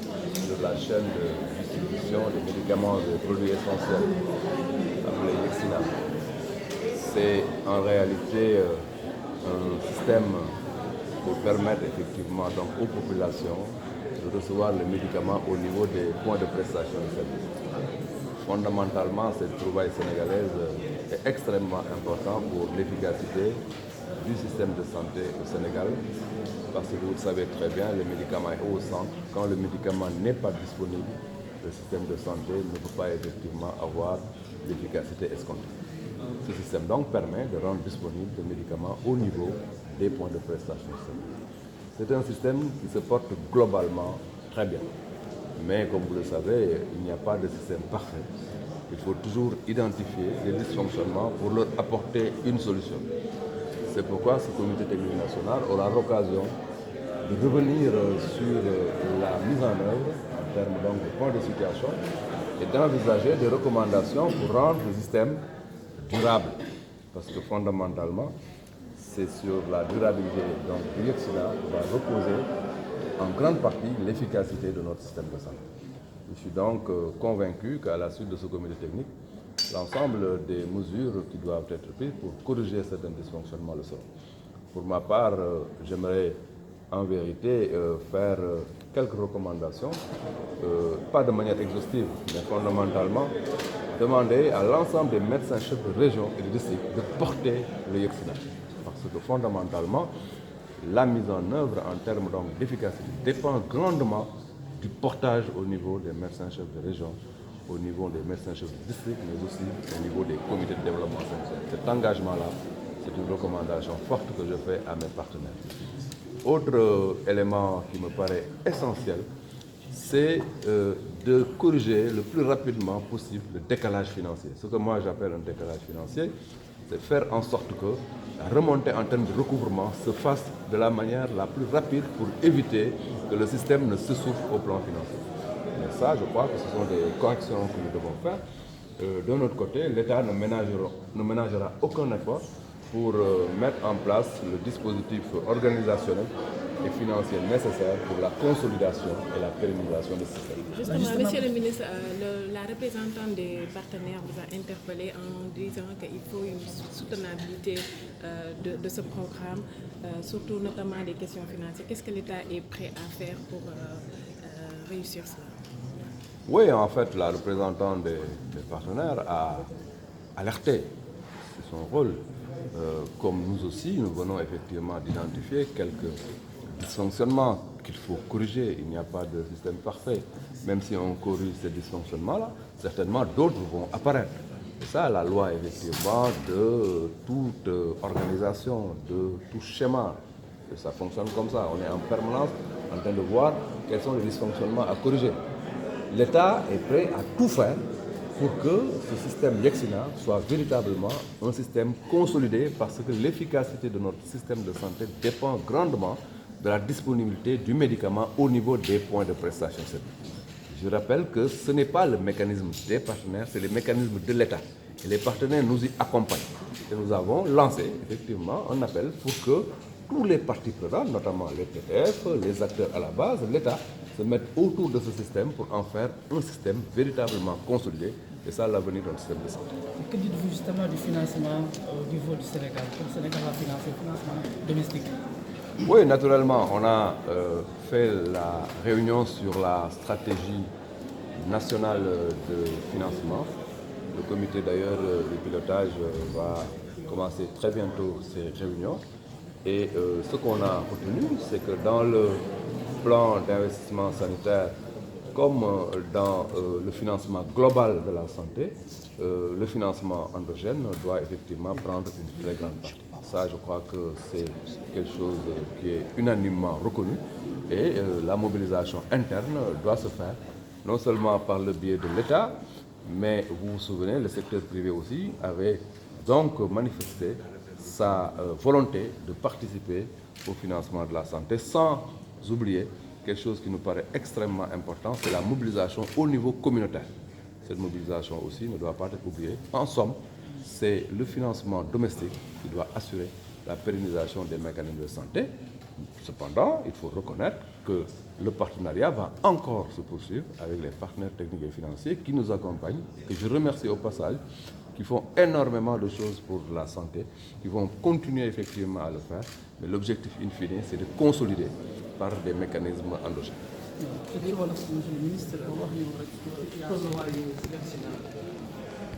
de la chaîne de distribution des médicaments et des produits essentiels, appelé Yexina. C'est en réalité un système pour permettre effectivement donc, aux populations de recevoir les médicaments au niveau des points de prestation de services. Fondamentalement, cette trouvaille sénégalaise est extrêmement importante pour l'efficacité du système de santé au Sénégal, parce que vous le savez très bien, le médicament est au centre. Quand le médicament n'est pas disponible, le système de santé ne peut pas effectivement avoir l'efficacité escomptée. Ce système donc permet de rendre disponible le médicament au niveau des points de prestation de services. C'est un système qui se porte globalement très bien. Mais comme vous le savez, il n'y a pas de système parfait. Il faut toujours identifier les dysfonctionnements pour leur apporter une solution. C'est pourquoi ce comité technique national aura l'occasion de revenir sur la mise en œuvre en termes donc, de points de situation et d'envisager des recommandations pour rendre le système durable. Parce que fondamentalement, c'est sur la durabilité donc, du Yexina qui va reposer en grande partie l'efficacité de notre système de santé. Je suis donc convaincu qu'à la suite de ce comité technique, l'ensemble des mesures qui doivent être prises pour corriger certains dysfonctionnements le seront. Pour ma part, j'aimerais en vérité faire quelques recommandations, pas de manière exhaustive, mais fondamentalement, demander à l'ensemble des médecins-chefs de région et de district de porter le Yexina. Parce que fondamentalement, la mise en œuvre en termes d'efficacité dépend grandement du portage au niveau des médecins-chefs de région, au niveau des médecins-chefs de district, mais aussi au niveau des comités de développement sanitaire. Cet engagement-là, c'est une recommandation forte que je fais à mes partenaires. Autre élément qui me paraît essentiel, c'est de corriger le plus rapidement possible le décalage financier. Ce que moi j'appelle un décalage financier, c'est faire en sorte que la remontée en termes de recouvrement se fasse de la manière la plus rapide pour éviter que le système ne s'essouffle au plan financier. Mais ça, je crois que ce sont des corrections que nous devons faire. De notre côté, l'État ne ménagera aucun effort pour mettre en place le dispositif organisationnel et financier nécessaire pour la consolidation et la pérennisation du système. Justement, Monsieur le ministre, la représentante des partenaires vous a interpellé en disant qu'il faut une soutenabilité de ce programme, surtout notamment des questions financières. Qu'est-ce que l'État est prêt à faire pour réussir cela? Oui, en fait, la représentante des partenaires a alerté, c'est son rôle. Comme nous aussi, nous venons effectivement d'identifier quelques dysfonctionnements qu'il faut corriger. Il n'y a pas de système parfait. Même si on corrige ces dysfonctionnements-là, certainement d'autres vont apparaître. Et ça, la loi, effectivement, de toute organisation, de tout schéma, ça fonctionne comme ça. On est en permanence en train de voir quels sont les dysfonctionnements à corriger. L'État est prêt à tout faire pour que ce système Yexina soit véritablement un système consolidé, parce que l'efficacité de notre système de santé dépend grandement de la disponibilité du médicament au niveau des points de prestation de services. Je rappelle que ce n'est pas le mécanisme des partenaires, c'est le mécanisme de l'État. Et les partenaires nous y accompagnent. Et nous avons lancé effectivement un appel pour que tous les parties prenantes, notamment les PDF, les acteurs à la base, l'État, se mettent autour de ce système pour en faire un système véritablement consolidé. Et ça, l'avenir de notre système de santé. Que dites-vous justement du financement au niveau du Sénégal? Le Sénégal va financer le financement domestique. Oui, naturellement, on a fait la réunion sur la stratégie nationale de financement. Le comité d'ailleurs de pilotage va commencer très bientôt ces réunions. Et ce qu'on a retenu, c'est que dans le plan d'investissement sanitaire, comme dans le financement global de la santé, le financement endogène doit effectivement prendre une très grande partie. Ça, je crois que c'est quelque chose qui est unanimement reconnu, et la mobilisation interne doit se faire non seulement par le biais de l'État, mais vous vous souvenez, le secteur privé aussi avait donc manifesté sa volonté de participer au financement de la santé, sans oublier quelque chose qui nous paraît extrêmement important, c'est la mobilisation au niveau communautaire. Cette mobilisation aussi ne doit pas être oubliée. En somme, c'est le financement domestique qui doit assurer la pérennisation des mécanismes de santé. Cependant, il faut reconnaître que le partenariat va encore se poursuivre avec les partenaires techniques et financiers qui nous accompagnent, que je remercie au passage, qui font énormément de choses pour la santé, qui vont continuer effectivement à le faire. Mais l'objectif in fine, c'est de consolider par des mécanismes endogènes.